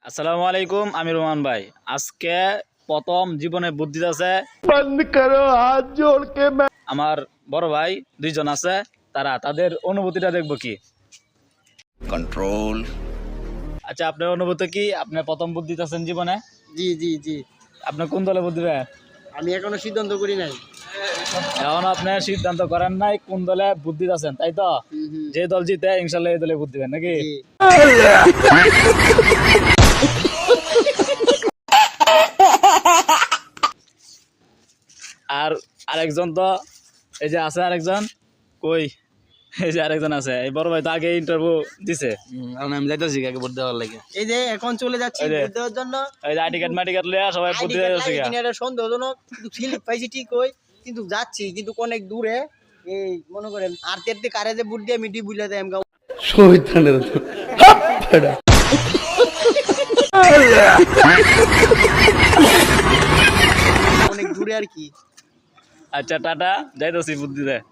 আসসালামু আলাইকুম, আমি রোমান ভাই। আজকে প্রথম জীবনে বুদ্ধি আছে। আমার বড় ভাই দুইজন আছে, তাদের অনুভূতিটা দেখবো কি कंट्रोल। আচ্ছা, আপনার অনুভূতি কি? আপনি প্রথম বুদ্ধি আছেন জীবনে, জি জি জি আপনি কোন দলে বুদ্ধি দেন? আমি এখনো সিদ্ধান্ত করি নাই। এখন আপনি সিদ্ধান্ত করেন নাই কোন দলে বুদ্ধি আছেন, তাই তো? যে দল জিতে ইনশাল্লাহ এই দলে বুদ্ধি দেন নাকি? জি। আর আরেকজন তো এই যে আছে, আরেকজন কই, এই যে আরেকজন আছে, এই বড় ভাই তো আগে ইন্টারভিউ দিছে। আমি যাইতেছি কাকে ভোট দেওয়ার লাগে। এই যে এখন চলে যাচ্ছি এই যে। ভোট দেওয়ার জন্য। এই যে আইডি কার্ড মাটি কার্ড লইয়া সবাই আইডি বুদ্ধি কার্ড দিতেছে। লাগে কিনা এটা সন্দেহজনক, কিন্তু স্লিপ পাইছি ঠিক হই, কিন্তু যাচ্ছি কিন্তু অনেক দূরে। এই মনে করেন আর তেরতে কারে যে ভোট দিয়ে মিটি বুঝলে দেয় আমগা অনেক দূরে আর কি। আচ্ছা, টাটা, যাইতেছি বুদ্ধি দেয়।